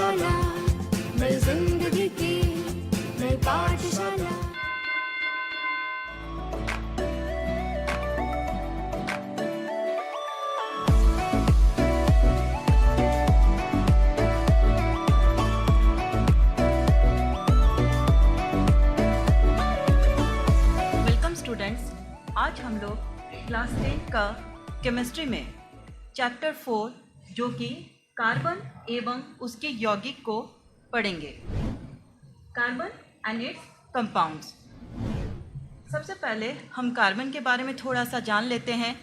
पाठशाला, नई जिंदगी की नई पाठशाला। वेलकम स्टूडेंट्स, आज हम लोग क्लास 10 का केमिस्ट्री में चैप्टर 4 जो कि कार्बन एवं उसके यौगिक को पढ़ेंगे। Carbon and it's compounds. सबसे पहले हम कार्बन के बारे में थोड़ा सा जान लेते हैं।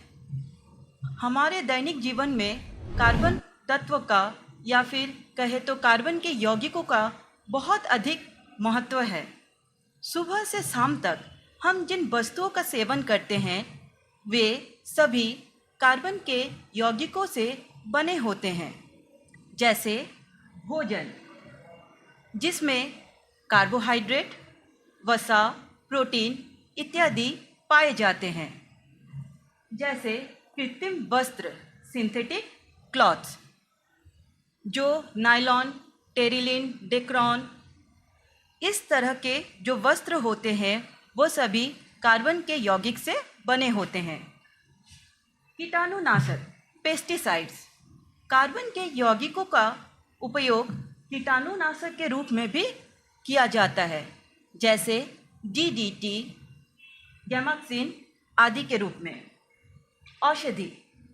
हमारे दैनिक जीवन में कार्बन तत्व का या फिर कहे तो कार्बन के यौगिकों का बहुत अधिक महत्व है। सुबह से शाम तक हम जिन वस्तुओं का सेवन करते हैं वे सभी कार्बन के यौगिकों से बने होते हैं, जैसे भोजन जिसमें कार्बोहाइड्रेट, वसा, प्रोटीन इत्यादि पाए जाते हैं, जैसे कृत्रिम वस्त्र सिंथेटिक क्लॉथ्स जो नायलॉन, टेरिलिन, डेक्रॉन इस तरह के जो वस्त्र होते हैं वो सभी कार्बन के यौगिक से बने होते हैं। कीटाणुनाशक पेस्टिसाइड्स कार्बन के यौगिकों का उपयोग कीटाणुनाशक के रूप में भी किया जाता है, जैसे डीडीटी, गैमाक्सिन आदि के रूप में। औषधि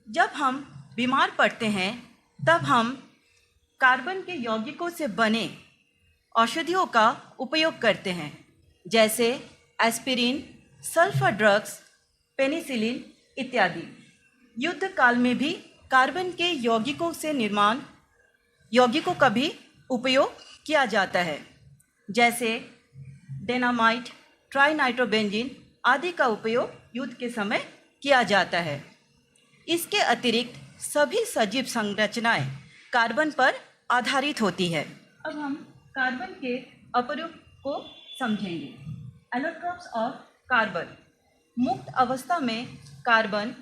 जब हम बीमार पड़ते हैं तब हम कार्बन के यौगिकों से बने औषधियों का उपयोग करते हैं, जैसे एस्पिरिन, सल्फर ड्रग्स, पेनिसिलिन इत्यादि। युद्ध काल में भी कार्बन के यौगिकों से निर्माण यौगिकों का भी उपयोग किया जाता है, जैसे डेनामाइट, ट्राइनाइट्रोबेंजीन आदि का उपयोग युद्ध के समय किया जाता है। इसके अतिरिक्त सभी सजीव संरचनाएं कार्बन पर आधारित होती है। अब हम कार्बन के अपरूप को समझेंगे। Allotropes of carbon. मुक्त अवस्था में कार्बन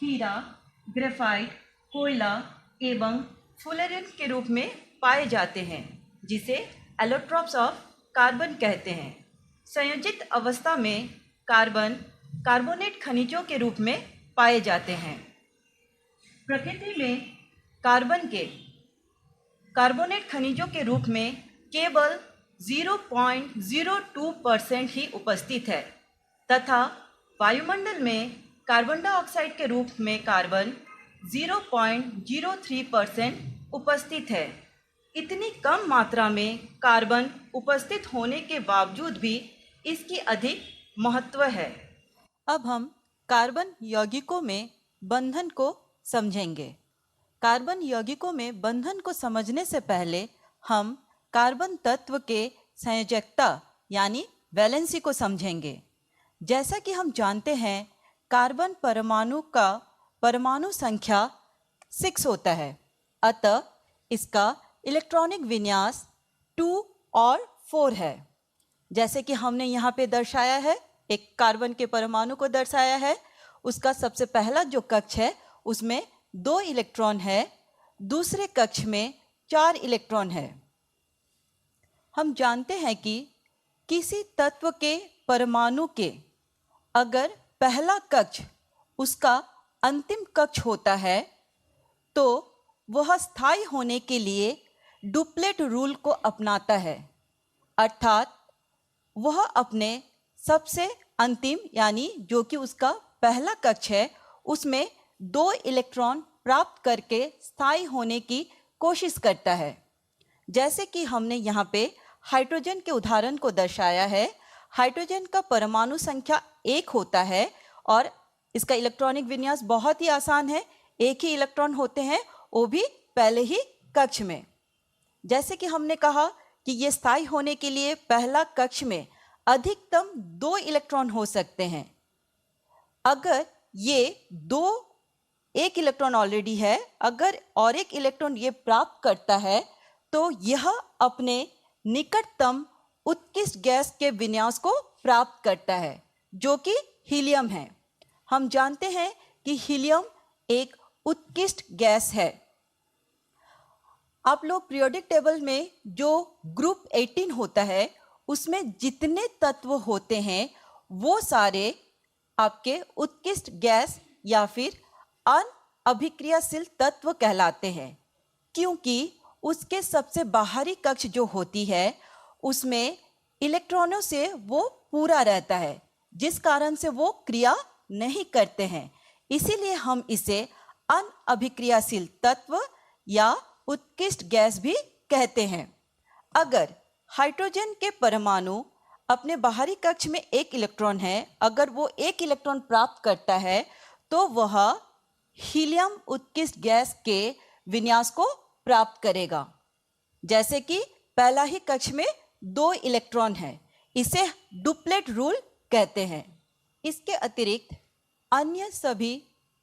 हीरा, ग्रेफाइट, कोयला एवं फुलेरिन के रूप में पाए जाते हैं, जिसे एलोट्रोप्स ऑफ कार्बन कहते हैं। संयोजित अवस्था में कार्बन कार्बोनेट खनिजों के रूप में पाए जाते हैं। प्रकृति में कार्बन के कार्बोनेट खनिजों के रूप में केवल 0.02% ही उपस्थित है तथा वायुमंडल में कार्बन डाइऑक्साइड के रूप में कार्बन 0.03% उपस्थित है। इतनी कम मात्रा में कार्बन उपस्थित होने के बावजूद भी इसकी अधिक महत्व है। अब हम कार्बन यौगिकों में बंधन को समझेंगे। कार्बन यौगिकों में बंधन को समझने से पहले हम कार्बन तत्व के संयोजकता यानी वैलेंसी को समझेंगे। जैसा कि हम जानते हैं कार्बन परमाणु का परमाणु संख्या 6 होता है, अतः इसका इलेक्ट्रॉनिक विन्यास 2 और 4 है। जैसे कि हमने यहाँ पे दर्शाया है, एक कार्बन के परमाणु को दर्शाया है। उसका सबसे पहला जो कक्ष है उसमें 2 इलेक्ट्रॉन है, दूसरे कक्ष में 4 इलेक्ट्रॉन है। हम जानते हैं कि किसी तत्व के परमाणु के अगर पहला कक्ष उसका अंतिम कक्ष होता है तो वह स्थायी होने के लिए डुप्लेट रूल को अपनाता है, अर्थात वह अपने सबसे अंतिम यानी जो कि उसका पहला कक्ष है उसमें 2 इलेक्ट्रॉन प्राप्त करके स्थायी होने की कोशिश करता है। जैसे कि हमने यहाँ पे हाइड्रोजन के उदाहरण को दर्शाया है। हाइड्रोजन का परमाणु संख्या 1 होता है और इसका इलेक्ट्रॉनिक विन्यास बहुत ही आसान है। एक ही इलेक्ट्रॉन होते हैं, वो भी पहले ही कक्ष में। जैसे कि हमने कहा कि ये स्थायी होने के लिए पहला कक्ष में अधिकतम 2 इलेक्ट्रॉन हो सकते हैं। अगर ये एक इलेक्ट्रॉन ऑलरेडी है, अगर और एक इलेक्ट्रॉन ये प्राप्त करता है तो यह अपने निकटतम उत्कृष्ट गैस के विन्यास को प्राप्त करता है जो कि हीलियम है। हम जानते हैं कि हीलियम एक उत्कृष्ट गैस है। आप लोग पीरियोडिक टेबल में जो ग्रुप 18 होता है उसमें जितने तत्व होते हैं वो सारे आपके उत्कृष्ट गैस या फिर अनअभिक्रियाशील तत्व कहलाते हैं, क्योंकि उसके सबसे बाहरी कक्ष जो होती है उसमें इलेक्ट्रॉनों से वो पूरा रहता है, जिस कारण से वो क्रिया नहीं करते हैं। इसीलिए हम इसे अनअभिक्रियाशील तत्व या उत्कृष्ट गैस भी कहते हैं। अगर हाइड्रोजन के परमाणु अपने बाहरी कक्ष में एक इलेक्ट्रॉन है, अगर वो एक इलेक्ट्रॉन प्राप्त करता है तो वह हीलियम उत्कृष्ट गैस के विन्यास को प्राप्त करेगा। जैसे कि पहला ही कक्ष में 2 इलेक्ट्रॉन है, इसे डुप्लेट रूल कहते हैं। इसके अतिरिक्त अन्य सभी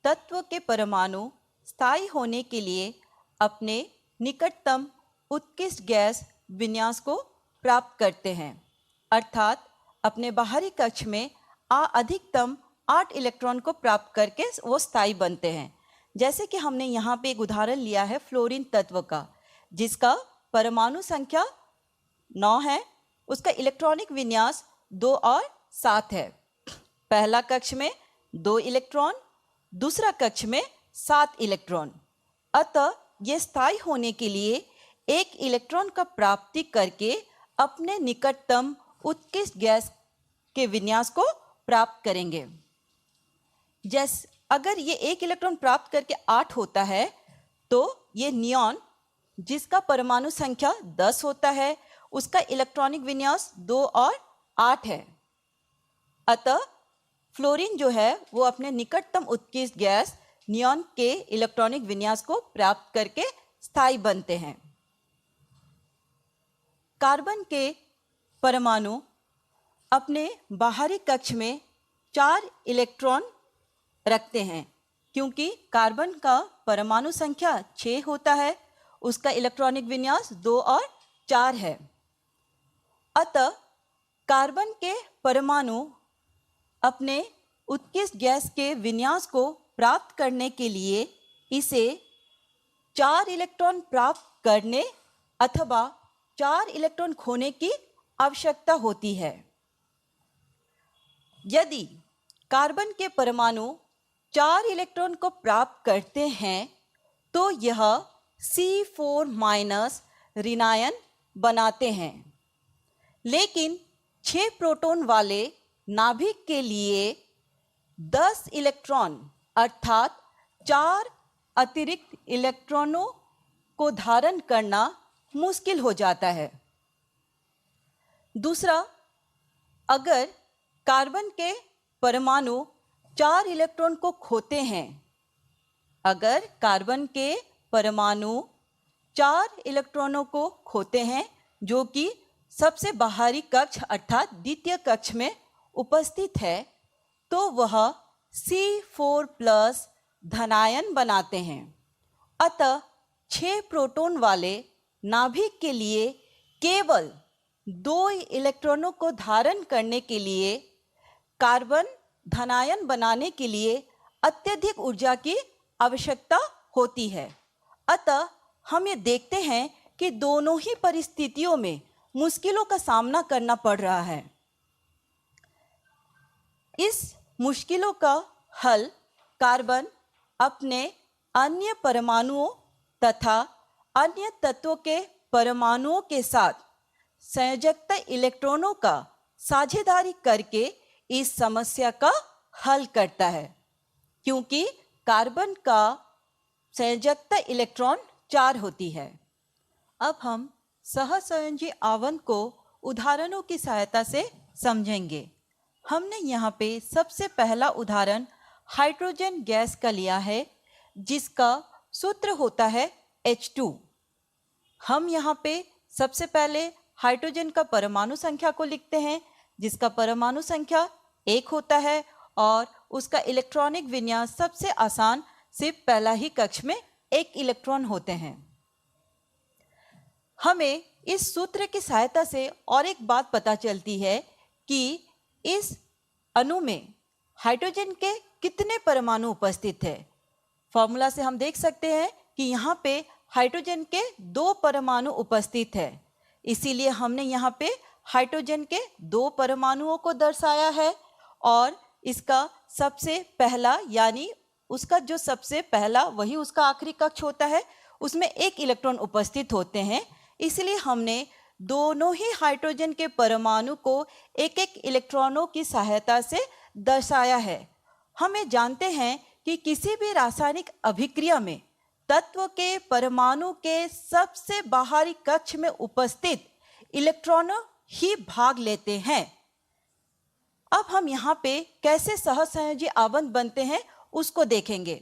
तत्व के परमाणु स्थायी होने के लिए अपने निकटतम उत्कृष्ट गैस विन्यास को प्राप्त करते हैं, अर्थात अपने बाहरी कक्ष में अधिकतम 8 इलेक्ट्रॉन को प्राप्त करके वो स्थायी बनते हैं। जैसे कि हमने यहाँ पे एक उदाहरण लिया है फ्लोरीन तत्व का, जिसका परमाणु संख्या 9 है, उसका इलेक्ट्रॉनिक विन्यास 2 और 7 है। पहला कक्ष में 2 इलेक्ट्रॉन, दूसरा कक्ष में 7 इलेक्ट्रॉन। अतः ये स्थायी होने के लिए 1 इलेक्ट्रॉन का प्राप्ति करके अपने निकटतम उत्कृष्ट गैस के विन्यास को प्राप्त करेंगे। जैसे अगर ये 1 इलेक्ट्रॉन प्राप्त करके 8 होता है तो ये नियॉन, जिसका परमाणु संख्या 10 होता है, उसका इलेक्ट्रॉनिक विन्यास 2 और 8 है। अतः फ्लोरीन जो है वो अपने निकटतम उत्कृष्ट गैस नियॉन के इलेक्ट्रॉनिक विन्यास को प्राप्त करके स्थायी बनते हैं। कार्बन के परमाणु अपने बाहरी कक्ष में 4 इलेक्ट्रॉन रखते हैं, क्योंकि कार्बन का परमाणु संख्या 6 होता है, उसका इलेक्ट्रॉनिक विन्यास 2 और 4 है। अतः कार्बन के परमाणु अपने उत्कृष्ट गैस के विन्यास को प्राप्त करने के लिए इसे 4 इलेक्ट्रॉन प्राप्त करने अथवा 4 इलेक्ट्रॉन खोने की आवश्यकता होती है। यदि कार्बन के परमाणु 4 इलेक्ट्रॉन को प्राप्त करते हैं तो यह C4- ऋणायन बनाते हैं, लेकिन 6 प्रोटॉन वाले नाभिक के लिए 10 इलेक्ट्रॉन अर्थात 4 अतिरिक्त इलेक्ट्रॉनों को धारण करना मुश्किल हो जाता है। दूसरा, अगर कार्बन के परमाणु 4 इलेक्ट्रॉन को खोते हैं, अगर कार्बन के परमाणु 4 इलेक्ट्रॉनों को खोते हैं जो कि सबसे बाहरी कक्ष अर्थात द्वितीय कक्ष में उपस्थित है, तो वह C4+ धनायन बनाते हैं। अतः 6 प्रोटॉन वाले नाभिक के लिए केवल 2 इलेक्ट्रॉनों को धारण करने के लिए कार्बन धनायन बनाने के लिए अत्यधिक ऊर्जा की आवश्यकता होती है। अतः हम ये देखते हैं कि दोनों ही परिस्थितियों में मुश्किलों का सामना करना पड़ रहा है। इस मुश्किलों का हल कार्बन अपने अन्य परमाणुओं तथा अन्य तत्वों के परमाणुओं के साथ संयोजकता इलेक्ट्रॉनों का साझेदारी करके इस समस्या का हल करता है, क्योंकि कार्बन का संयोजकता इलेक्ट्रॉन 4 होती है। अब हम सहसंयोजी आवरण को उदाहरणों की सहायता से समझेंगे। हमने यहाँ पे सबसे पहला उदाहरण हाइड्रोजन गैस का लिया है, जिसका सूत्र होता है H2। हम यहाँ पे सबसे पहले हाइड्रोजन का परमाणु संख्या को लिखते हैं, जिसका परमाणु संख्या 1 होता है और उसका इलेक्ट्रॉनिक विन्यास सबसे आसान, सिर्फ पहला ही कक्ष में 1 इलेक्ट्रॉन होते हैं। हमें इस सूत्र की सहायता से और एक बात पता चलती है कि इस अणु में हाइड्रोजन के कितने परमाणु उपस्थित है। फॉर्मूला से हम देख सकते हैं कि यहाँ पे हाइड्रोजन के 2 परमाणु उपस्थित है, इसीलिए हमने यहाँ पे हाइड्रोजन के 2 परमाणुओं को दर्शाया है। और इसका सबसे पहला यानी उसका जो सबसे पहला वही उसका आखिरी कक्ष होता है, उसमें 1 इलेक्ट्रॉन उपस्थित होते हैं, इसलिए हमने दोनों ही हाइड्रोजन के परमाणु को एक एक इलेक्ट्रॉनों की सहायता से दर्शाया है। हमें जानते हैं कि किसी भी रासायनिक अभिक्रिया में तत्व के परमाणु के सबसे बाहरी कक्ष में उपस्थित इलेक्ट्रॉनों ही भाग लेते हैं। अब हम यहाँ पे कैसे सहसंयोजी आवंत बनते हैं उसको देखेंगे।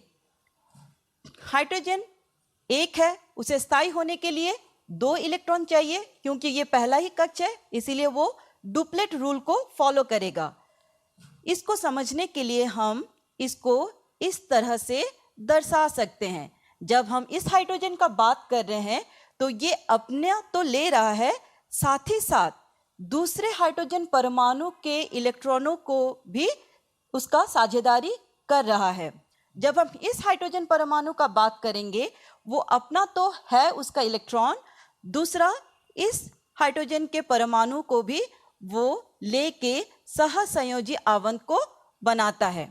हाइड्रोजन 1 है, उसे स्थायी होने के लिए 2 इलेक्ट्रॉन चाहिए, क्योंकि ये पहला ही कक्ष है, इसीलिए वो डुप्लेट रूल को फॉलो करेगा। इसको समझने के लिए हम इसको इस तरह से दर्शा सकते हैं। जब हम इस हाइड्रोजन का बात कर रहे हैं तो ये अपना तो ले रहा है, साथ ही साथ दूसरे हाइड्रोजन परमाणु के इलेक्ट्रॉनों को भी उसका साझेदारी कर रहा है। जब हम इस हाइड्रोजन परमाणु का बात करेंगे, वो अपना तो है उसका इलेक्ट्रॉन, दूसरा इस हाइड्रोजन के परमाणु को भी वो लेके सहसंयोजी आवंत को बनाता है।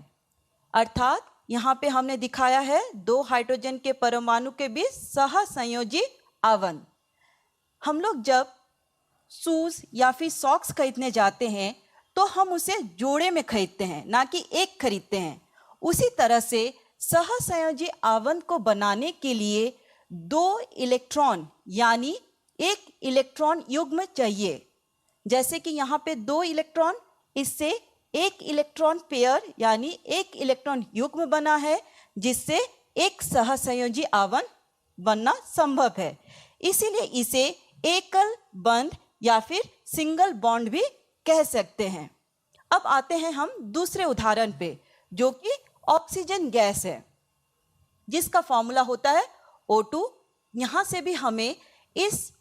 अर्थात यहाँ पे हमने दिखाया है 2 हाइड्रोजन के परमाणु के बीच सहसंयोजी आवंत। हम लोग जब शूज या फिर सॉक्स खरीदने जाते हैं तो हम उसे जोड़े में खरीदते हैं, ना कि एक खरीदते हैं। उसी तरह से सहसंयोजी आवंत को बनाने के लिए 2 इलेक्ट्रॉन यानी 1 इलेक्ट्रॉन युग्म चाहिए। जैसे कि यहाँ पे 2 इलेक्ट्रॉन, इससे 1 इलेक्ट्रॉन पेयर यानी 1 इलेक्ट्रॉन युग्म बना है, जिससे एक सहसंयोजी आवंत बनना संभव है। इसीलिए इसे एकल बंध या फिर सिंगल बॉन्ड भी कह सकते हैं। अब आते हैं हम दूसरे उदाहरण पे, जो कि ऑक्सीजन गैस है, जिसका फॉर्मूला होता है O2। यहाँ से भी हमें इस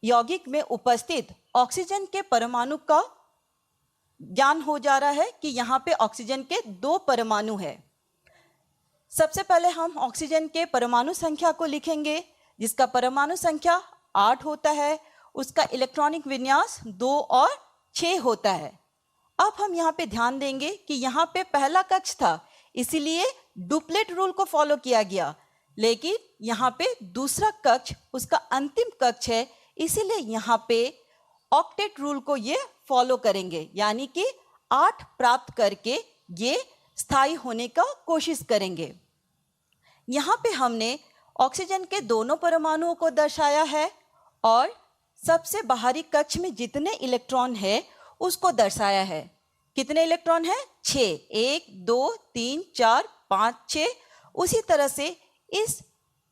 यौगिक में उपस्थित ऑक्सीजन के परमाणु का ज्ञान हो जा रहा है कि यहाँ पे ऑक्सीजन के 2 परमाणु है। सबसे पहले हम ऑक्सीजन के परमाणु संख्या को लिखेंगे, जिसका परमाणु संख्या 8 होता है, उसका इलेक्ट्रॉनिक विन्यास 2 और 6 होता है। अब हम यहाँ पे ध्यान देंगे कि यहाँ पे पहला कक्ष था, इसीलिए डुप्लेट रूल को फॉलो किया गया, लेकिन यहाँ पे दूसरा कक्ष उसका अंतिम कक्ष है, इसीलिए यहाँ पे ऑक्टेट रूल को ये फॉलो करेंगे, यानी कि 8 प्राप्त करके ये स्थायी होने का कोशिश करेंगे। यहाँ पे हमने ऑक्सीजन के दोनों परमाणुओं को दर्शाया है और सबसे बाहरी कक्ष में जितने इलेक्ट्रॉन है उसको दर्शाया है। कितने इलेक्ट्रॉन है? 6, 1, 2, 3, 4, 5, 6। उसी तरह से इस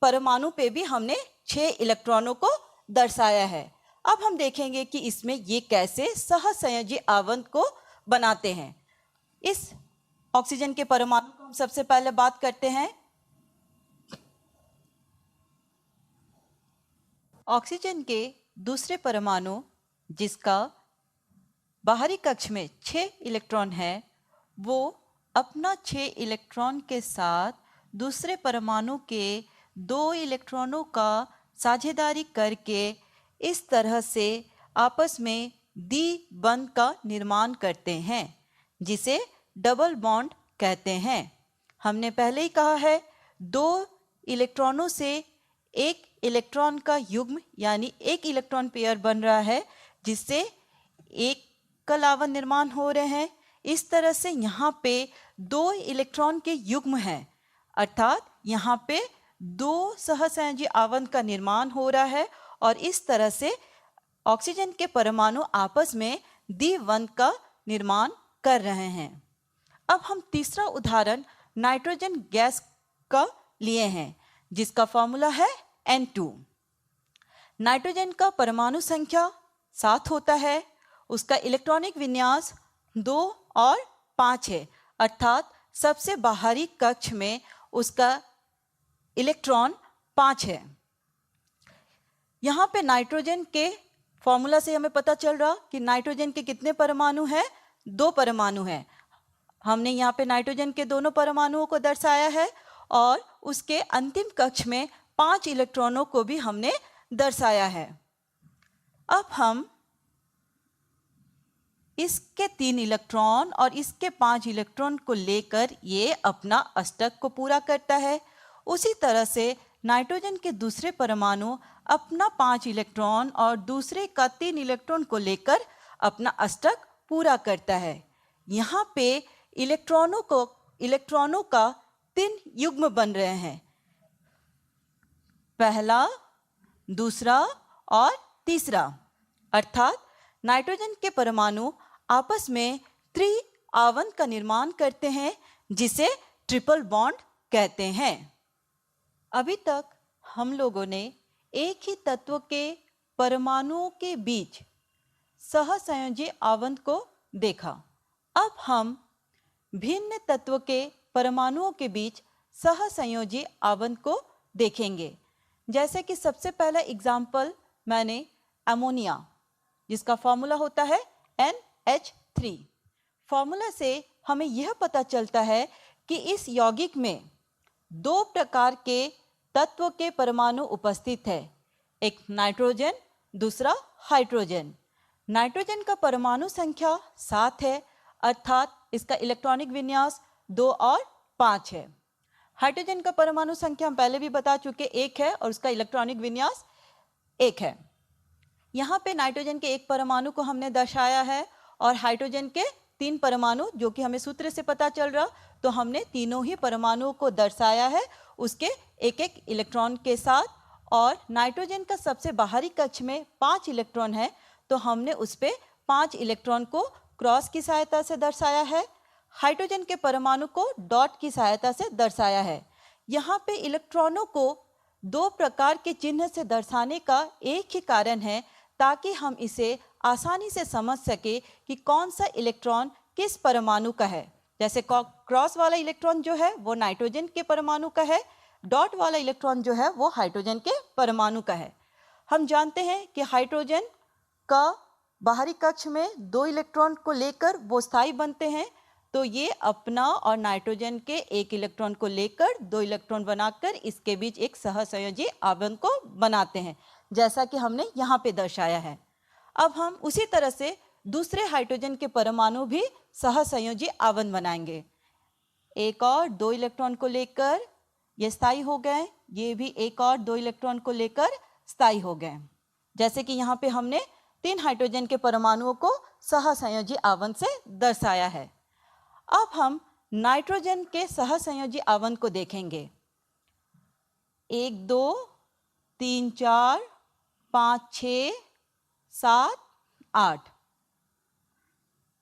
परमाणु पे भी हमने 6 इलेक्ट्रॉनों को दर्शाया है। अब हम देखेंगे कि इसमें ये कैसे सहसंयोजी आवंत को बनाते हैं। इस ऑक्सीजन के परमाणु को हम सबसे पहले बात करते हैं। ऑक्सीजन के दूसरे परमाणु, जिसका बाहरी कक्ष में 6 इलेक्ट्रॉन है, वो अपना 6 इलेक्ट्रॉन के साथ दूसरे परमाणु के 2 इलेक्ट्रॉनों का साझेदारी करके इस तरह से आपस में द्विबंध का निर्माण करते हैं, जिसे डबल बॉन्ड कहते हैं। हमने पहले ही कहा है 2 इलेक्ट्रॉनों से 1 इलेक्ट्रॉन का युग्म यानी 1 इलेक्ट्रॉन पेयर बन रहा है, जिससे एक कलावन निर्माण हो रहे हैं। इस तरह से यहाँ पे 2 इलेक्ट्रॉन के युग्म हैं, अर्थात यहाँ पे 2 सहसंयोजी आवंत का निर्माण हो रहा है और इस तरह से ऑक्सीजन के परमाणु आपस में द्विबंध का निर्माण कर रहे हैं। अब हम तीसरा उदाहरण नाइट्रोजन गैस का लिए हैं, जिसका फॉर्मूला है N2। नाइट्रोजन का परमाणु संख्या 7 होता है, उसका इलेक्ट्रॉनिक विन्यास 2 और 5 है, अर्थात सबसे बाहरी कक्ष में उसका इलेक्ट्रॉन 5 है। यहाँ पे नाइट्रोजन के फॉर्मूला से हमें पता चल रहा कि नाइट्रोजन के कितने परमाणु हैं? 2 परमाणु हैं। हमने यहाँ पे नाइट्रोजन के दोनों परमाणुओं को दर्शाया है और उसके अंतिम कक्ष में 5 इलेक्ट्रॉनों को भी हमने दर्शाया है। अब हम इसके 3 इलेक्ट्रॉन और इसके 5 इलेक्ट्रॉन को लेकर ये अपना अष्टक को पूरा करता है। उसी तरह से नाइट्रोजन के दूसरे परमाणु अपना 5 इलेक्ट्रॉन और दूसरे का 3 इलेक्ट्रॉन को लेकर अपना अष्टक पूरा करता है। यहाँ पे इलेक्ट्रॉनों का 3 युग्म बन रहे हैं, पहला, दूसरा और तीसरा। अर्थात नाइट्रोजन के परमाणु आपस में त्रि-आवन का निर्माण करते हैं, जिसे ट्रिपल बॉन्ड कहते हैं। अभी तक हम लोगों ने एक ही तत्व के परमाणुओं के बीच सहसंयोजी आवंत को देखा। अब हम भिन्न तत्व के परमाणुओं के बीच सहसंयोजी आवंत को देखेंगे। जैसे कि सबसे पहला एग्जाम्पल मैंने अमोनिया, जिसका फॉर्मूला होता है NH3। फॉर्मूला से हमें यह पता चलता है कि इस यौगिक में 2 प्रकार के तत्व के परमाणु उपस्थित है, एक नाइट्रोजन, दूसरा हाइड्रोजन। नाइट्रोजन का परमाणु संख्या 7 है, अर्थात इसका इलेक्ट्रॉनिक विन्यास 2 और 5 है। हाइड्रोजन का परमाणु संख्या हम पहले भी बता चुके 1 है और उसका इलेक्ट्रॉनिक विन्यास 1 है। यहाँ पे नाइट्रोजन के 1 परमाणु को हमने दर्शाया है और हाइड्रोजन के 3 परमाणु, जो कि हमें सूत्र से पता चल रहा, तो हमने तीनों ही परमाणुओं को दर्शाया है उसके एक एक इलेक्ट्रॉन के साथ। और नाइट्रोजन का सबसे बाहरी कक्ष में 5 इलेक्ट्रॉन है, तो हमने उस पर 5 इलेक्ट्रॉन को क्रॉस की सहायता से दर्शाया है। हाइड्रोजन के परमाणु को डॉट की सहायता से दर्शाया है। यहाँ पे इलेक्ट्रॉनों को 2 प्रकार के चिन्ह से दर्शाने का एक ही कारण है, ताकि हम इसे आसानी से समझ सके कि कौन सा इलेक्ट्रॉन किस परमाणु का है। जैसे क्रॉस वाला इलेक्ट्रॉन जो है वो नाइट्रोजन के परमाणु का है, डॉट वाला इलेक्ट्रॉन जो है वो हाइड्रोजन के परमाणु का है। हम जानते हैं कि हाइड्रोजन का बाहरी कक्ष में 2 इलेक्ट्रॉन को लेकर वो स्थायी बनते हैं, तो ये अपना और नाइट्रोजन के 1 इलेक्ट्रॉन को लेकर 2 इलेक्ट्रॉन बनाकर इसके बीच एक सहसंयोजी आवरण को बनाते हैं, जैसा कि हमने यहाँ पे दर्शाया है। अब हम उसी तरह से दूसरे हाइड्रोजन के परमाणु भी सहसंयोजी आवरण बनाएंगे। 1 और 2 इलेक्ट्रॉन को लेकर ये स्थायी हो गए, ये भी 1 और 2 इलेक्ट्रॉन को लेकर स्थायी हो गए। जैसे कि यहाँ पे हमने 3 हाइड्रोजन के परमाणुओं को सहसंयोजी आवरण से दर्शाया है। अब हम नाइट्रोजन के सहसंयोजी आवरण को देखेंगे। 1 2 3 4 5 6 7 8।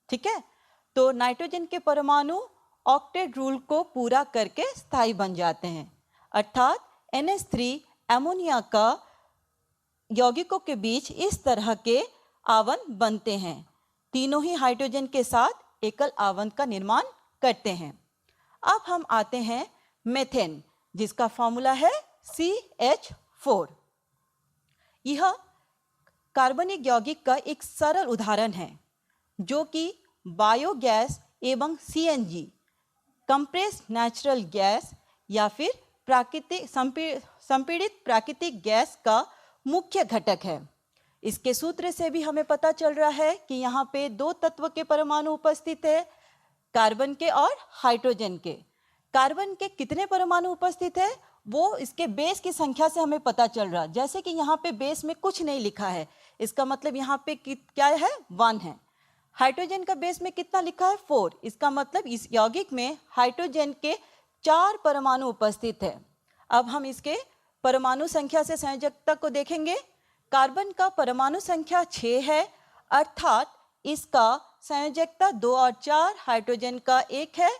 ठीक है, तो नाइट्रोजन के परमाणु ऑक्टेट रूल को पूरा करके स्थायी बन जाते हैं, अर्थात NH3 अमोनिया का यौगिकों के बीच इस तरह के आवरण बनते हैं। तीनों ही हाइड्रोजन के साथ एकल आवरण का निर्माण करते हैं। अब हम आते हैं मेथेन, जिसका फॉर्मूला है CH4। यह कार्बनिक यौगिक का एक सरल उदाहरण है, जो कि बायोगैस एवं CNG, कंप्रेस्ड नेचुरल गैस या फिर संपीड़ित प्राकृतिक गैस का मुख्य घटक है। इसके सूत्र से भी हमें पता चल रहा है कि यहाँ पे 2 तत्व के परमाणु उपस्थित है, कार्बन के और हाइड्रोजन के। कार्बन के कितने परमाणु उपस्थित है वो इसके बेस की संख्या से हमें पता चल रहा। जैसे कि यहाँ पे बेस में कुछ नहीं लिखा है, इसका मतलब यहाँ पे क्या है, 1 है। हाइड्रोजन का बेस में कितना लिखा है, 4। इसका मतलब इस यौगिक में हाइड्रोजन के 4 परमाणु उपस्थित है। अब हम इसके परमाणु संख्या से संयोजकता को देखेंगे। कार्बन का परमाणु संख्या 6 है, अर्थात इसका संयोजकता 2 और 4, हाइड्रोजन का 1 है,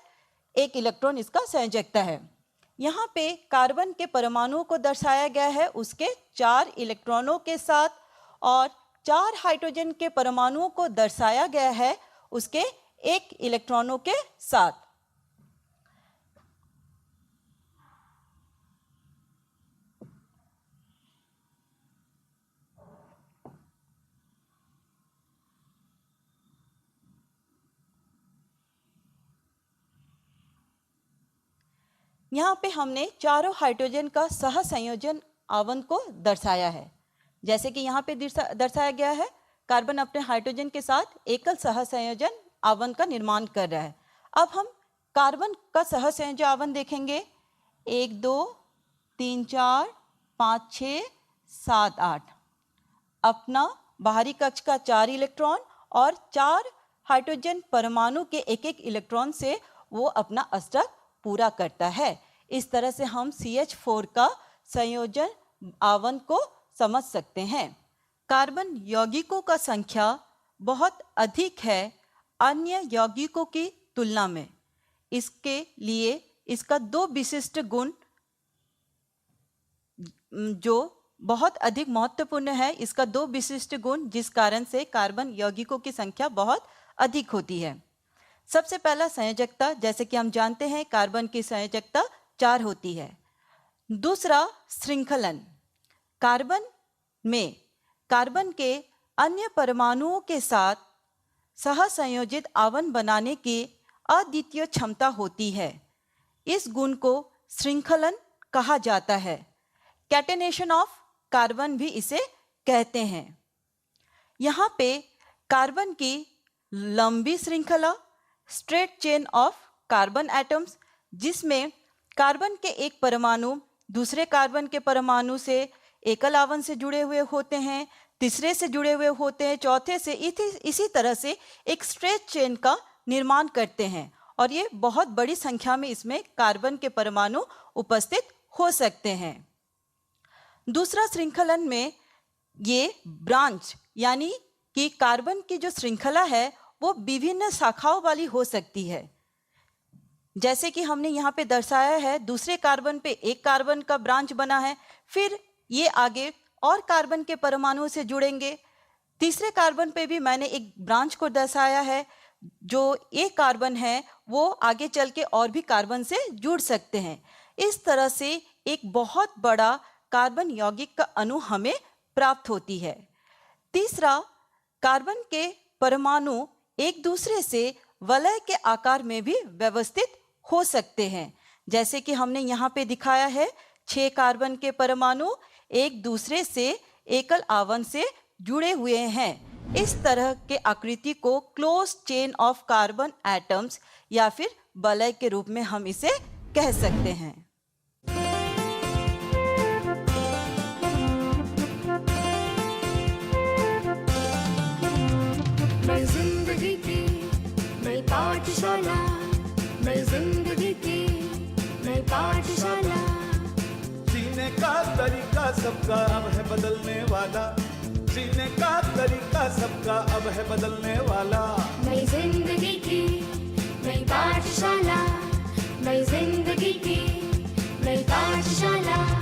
1 इलेक्ट्रॉन इसका संयोजकता है। यहाँ पे कार्बन के परमाणुओं को दर्शाया गया है उसके 4 इलेक्ट्रॉनों के साथ, और 4 हाइड्रोजन के परमाणुओं को दर्शाया गया है उसके 1 इलेक्ट्रॉनों के साथ। यहाँ पे हमने चारों हाइड्रोजन का सह संयोजन आवरण को दर्शाया है। जैसे कि यहाँ पे दर्शाया गया है, कार्बन अपने हाइड्रोजन के साथ एकल सह संयोजन आवरण का निर्माण कर रहा है। अब हम कार्बन का सह संयोजन आवरण देखेंगे। 1 2 3 4 5 6 7 8 अपना बाहरी कक्ष का 4 इलेक्ट्रॉन और 4 हाइड्रोजन परमाणु के एक एक इलेक्ट्रॉन से वो अपना अष्टक पूरा करता है। इस तरह से हम CH4 का संयोजन आवरण को समझ सकते हैं। कार्बन यौगिकों का संख्या बहुत अधिक है अन्य यौगिकों की तुलना में। इसके लिए इसका 2 विशिष्ट गुण जो बहुत अधिक महत्वपूर्ण है, इसका 2 विशिष्ट गुण जिस कारण से कार्बन यौगिकों की संख्या बहुत अधिक होती है। सबसे पहला संयोजकता, जैसे कि हम जानते हैं कार्बन की संयोजकता 4 होती है। दूसरा श्रृंखलन, कार्बन में कार्बन के अन्य परमाणुओं के साथ सह संयोजित आवरण बनाने की अद्वितीय क्षमता होती है। इस गुण को श्रृंखलन कहा जाता है। कैटेनेशन ऑफ कार्बन भी इसे कहते हैं। यहाँ पे कार्बन की लंबी श्रृंखला, straight chain of carbon atoms, जिसमें कार्बन के एक परमाणु दूसरे कार्बन के परमाणु से एकल आवरण से जुड़े हुए होते हैं, तीसरे से जुड़े हुए होते हैं, चौथे से, इसी तरह से एक स्ट्रेट चेन का निर्माण करते हैं। और ये बहुत बड़ी संख्या में इसमें कार्बन के परमाणु उपस्थित हो सकते हैं। दूसरा श्रृंखलन में ये ब्रांच, यानी कि कार्बन की जो श्रृंखला है वो विभिन्न शाखाओं वाली हो सकती है। जैसे कि हमने यहाँ पे दर्शाया है, दूसरे कार्बन पे एक कार्बन का ब्रांच बना है, फिर ये आगे और कार्बन के परमाणुओं से जुड़ेंगे। तीसरे कार्बन पे भी मैंने एक ब्रांच को दर्शाया है, जो एक कार्बन है वो आगे चल के और भी कार्बन से जुड़ सकते हैं। इस तरह से एक बहुत बड़ा कार्बन यौगिक का अणु हमें प्राप्त होती है। तीसरा, कार्बन के परमाणु एक दूसरे से वलय के आकार में भी व्यवस्थित हो सकते हैं। जैसे कि हमने यहाँ पे दिखाया है, 6 कार्बन के परमाणु एक दूसरे से एकल आवरण से जुड़े हुए हैं। इस तरह के आकृति को close chain of carbon atoms या फिर वलय के रूप में हम इसे कह सकते हैं। नई जिंदगी की नई पाठशाला, नई जिंदगी की नई पाठशाला। जीने का तरीका सबका अब है बदलने वाला, जीने का तरीका सबका अब है बदलने वाला। नई जिंदगी की नई पाठशाला, नई जिंदगी की नई पाठशाला।